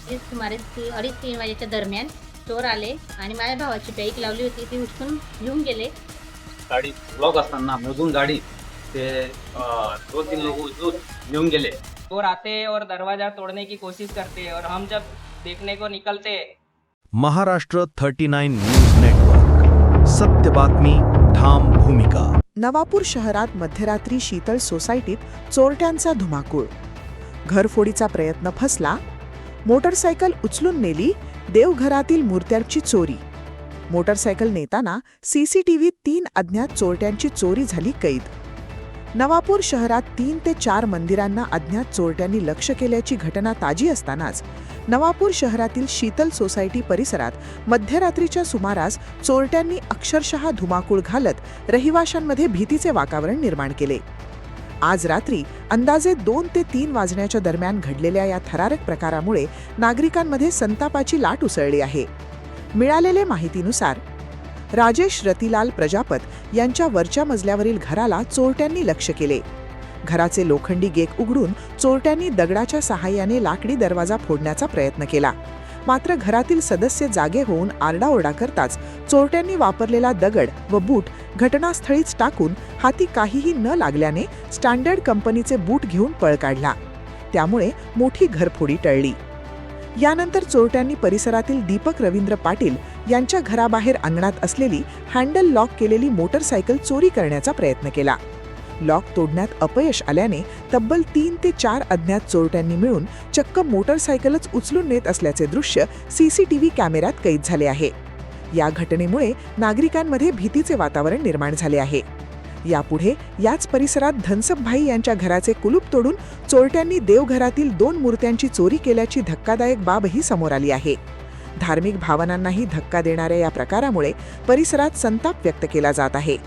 सुमारे 2:30-3 वाजेच्या दरम्यान चोर आले आणि माझ्या भावाची बाईक लावली होती ती उचलून घेऊन गेले. गाड़ी ब्लॉक असताना मधून गाड़ी ते 2-3 लोग उचलून घेऊन गेले. चोर आते हैं और दरवाजा तोड़ने की कोशिश करते हैं और हम जब देखने को निकलते हैं महाराष्ट्र 39 न्यूज नेटवर्क, सत्य बातमी, ठाम भूमिका. नवापूर शहरात मध्यरात्री शीतल सोसायटीत चोरट्यांचा धुमाकूळ. घरफोडीचा प्रयत्न फसला. मोटरसायकल उचलून नेली. देवघरातील मूर्त्यांची चोरी. मोटरसायकल नेताना सीसीटीव्हीत 3 अज्ञात चोरट्यांची चोरी झाली कैद. नवापूर शहरात 3 ते 4 मंदिरांना अज्ञात चोरट्यांनी लक्ष केल्याची घटना ताजी असतानाच नवापूर शहरातील शीतल सोसायटी परिसरात मध्यरात्रीच्या सुमारास चोरट्यांनी अक्षरशः धुमाकूळ घालत रहिवाशांमध्ये भीतीचे वातावरण निर्माण केले. आज रात्री अंदाजे 2 ते 3 वाजण्याच्या दरम्यान घडलेल्या या थरारक प्रकारामुळे नागरिकांमध्ये संतापाची लाट उसळली आहे. मिळालेल्या माहितीनुसार राजेश रतिलाल प्रजापत यांच्या वरच्या मजल्यावरील घराला चोरट्यांनी लक्ष केले. घराचे लोखंडी गेट उघडून चोरट्यांनी दगडाच्या सहाय्याने लाकडी दरवाजा फोडण्याचा प्रयत्न केला. मात्र घरातील सदस्य जागे होऊन आरडाओरडा करताच चोरट्यांनी वापरलेला दगड व बूट घटनास्थळीच टाकून हाती काहीही न लागल्याने स्टँडर्ड कंपनीचे बूट घेऊन पळ काढला. त्यामुळे मोठी घरफोडी टळली. यानंतर चोरट्यांनी परिसरातील दीपक रवींद्र पाटील यांच्या घराबाहेर अंगणात असलेली हँडल लॉक केलेली मोटरसायकल चोरी करण्याचा प्रयत्न केला. लॉक तोडण्यात अपयश आल्याने तब्बल 3 ते 4 अज्ञात चोरट्यांनी मिळून चक्क मोटरसायकलच उचलून नेत असल्याचे दृश्य सीसीटीव्ही कॅमेऱ्यात कैद झाले आहे. या घटनेमुळे नागरिकांमध्ये भीतीचे वातावरण निर्माण झाले आहे. यापुढे याच परिसरात धनसपभाई यांच्या घराचे कुलूप तोडून चोरट्यांनी देवघरातील 2 मूर्त्यांची चोरी केल्याची धक्कादायक बाबही समोर आली आहे. धार्मिक भावनांनाही धक्का देणाऱ्या या प्रकारामुळे परिसरात संताप व्यक्त केला जात आहे.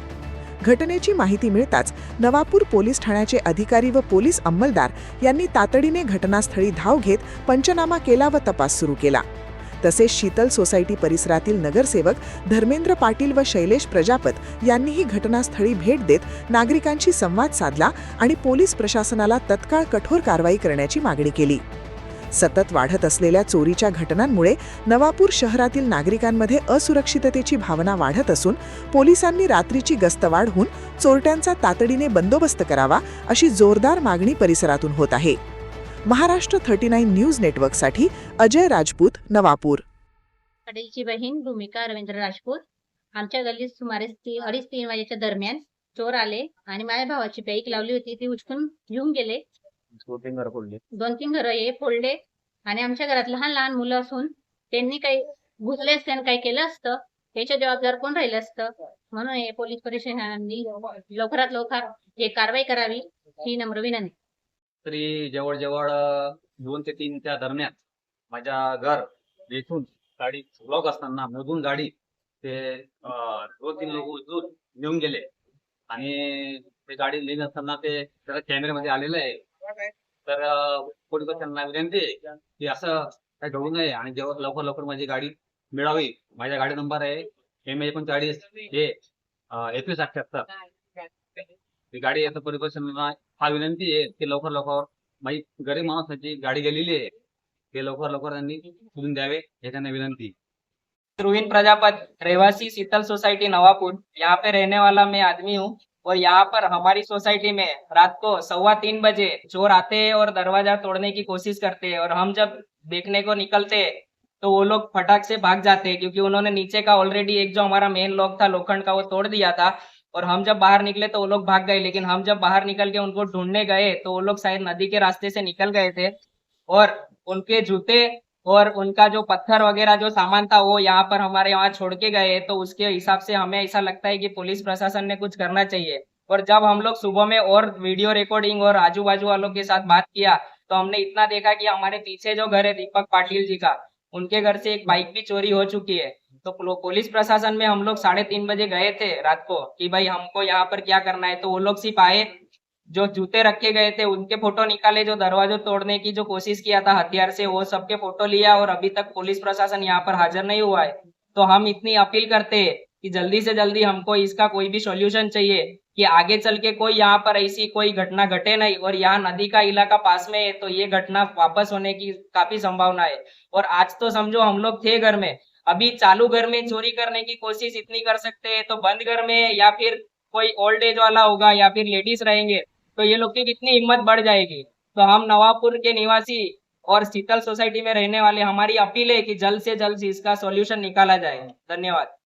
घटनेची माहिती मिळताच नवापूर पोलीस ठाण्याचे अधिकारी व पोलीस अंमलदार यांनी तातडीने घटनास्थळी धाव घेत पंचनामा केला व तपास सुरू केला. तसेच शीतल सोसायटी परिसरातील नगरसेवक धर्मेंद्र पाटील व शैलेश प्रजापत यांनीही घटनास्थळी भेट देत नागरिकांशी संवाद साधला आणि पोलीस प्रशासनाला तत्काळ कठोर कारवाई करण्याची मागणी केली. सतत वाढत असलेल्या चोरीच्या घटनांमुळे नवापूर शहरातील नागरिकांमध्ये असुरक्षिततेची भावना वाढत असून पोलिसांनी रात्रीची गस्त वाढवून चोरट्यांचा तातडीने बंदोबस्त करावा अशी जोरदार मागणी परिसरातून होत आहे. महाराष्ट्र 39 न्यूज नेटवर्कसाठी अजय राजपूत, नवापूर. वडीलची बहीण भूमिका रवींद्र राजपूत. आमच्या गल्लीत सुमारे 2:30-3 वाजेच्या दरम्यान चोर आले आणि माझ्या भावाची बाईक लावली होती ती उचलून घेऊन गेले. 2-3 घरं हे फोडले आणि आमच्या घरात लहान लहान मुलं असून त्यांनी काही घुसले असते आणि काही केलं असतं त्याच्या जबाबदार कोण राहिलं असतं. म्हणून हे पोलीस प्रशासनाने लवकरात लवकर हे कारवाई करावी ही नम्र विनंती. तरी जवळजवळ 2 ते 3 च्या दरम्यान माझ्या घर येथून गाडी ब्लॉक असताना मधून गाडी ते 2-3 लोक उचलून घेऊन गेले आणि ते गाडी नेत असताना ते त्याला कॅमेऱ्यामध्ये आलेलं आहे. तर पोलीस प्रशासनाला विनंती आहे की असं काही घडू नये आणि जेव्हा लवकर लवकर माझी गाडी मिळावी. माझ्या गाडी नंबर आहे MH45 2178. ही गाडी येतं पोलीस प्रशासनाला हा विनंती आहे की लवकर लवकर माझी गरीब माणसाची गाडी गेलेली आहे ते लवकर लवकर त्यांनी शोधून द्यावे हे त्यांना विनंती. रुविन प्रजापत, रहवासी शीतल सोसाइटी नवापुर. यहाँ पे रहने वाला मैं आदमी हूँ और यहाँ पर हमारी सोसाइटी में रात को 2:15 बजे चोर आते हैं और दरवाजा तोड़ने की कोशिश करते हैं और हम जब देखने को निकलते हैं तो वो लोग फटाक से भाग जाते हैं क्योंकि उन्होंने नीचे का ऑलरेडी एक जो हमारा मेन लॉक था लोखंड का वो तोड़ दिया था और हम जब बाहर निकले तो वो लोग भाग गए. लेकिन हम जब बाहर निकल के उनको ढूंढने गए तो वो लोग शायद नदी के रास्ते से निकल गए थे और उनके जूते और उनका जो पत्थर वगैरह जो सामान था वो यहाँ पर हमारे यहाँ छोड़ के गए. तो उसके हिसाब से हमें ऐसा लगता है कि पुलिस प्रशासन ने कुछ करना चाहिए. और जब हम लोग सुबह में और वीडियो रिकॉर्डिंग और आजू बाजू वालों के साथ बात किया तो हमने इतना देखा कि हमारे पीछे जो घर है दीपक पाटिल जी का, उनके घर से एक बाइक भी चोरी हो चुकी है. तो पुलिस प्रशासन में हम लोग 3:30 बजे गए थे रात को कि भाई हमको यहाँ पर क्या करना है. तो वो लोग सिर्फ आए, जो जूते रखे गए थे उनके फोटो निकाले, जो दरवाजा तोड़ने की जो कोशिश किया था हथियार से वो सबके फोटो लिया और अभी तक पुलिस प्रशासन यहाँ पर हाजिर नहीं हुआ है. तो हम इतनी अपील करते हैं कि जल्दी से जल्दी हमको इसका कोई भी सॉल्यूशन चाहिए कि आगे चल के कोई यहाँ पर ऐसी कोई घटना घटे नहीं, और यहाँ नदी का इलाका पास में है तो ये घटना वापस होने की काफी संभावना है। और आज तो समझो हम लोग थे घर में, अभी चालू घर में चोरी करने की कोशिश इतनी कर सकते हैं, तो बंद घर में या फिर कोई ओल्ड एज वाला होगा या फिर लेडीज रहेंगे तो ये लोग की कितनी हिम्मत बढ़ जाएगी। तो हम नवापुर के निवासी और शीतल सोसाइटी में रहने वाले, हमारी अपील है कि जल्द से जल्द इसका सॉल्यूशन निकाला जाए। धन्यवाद।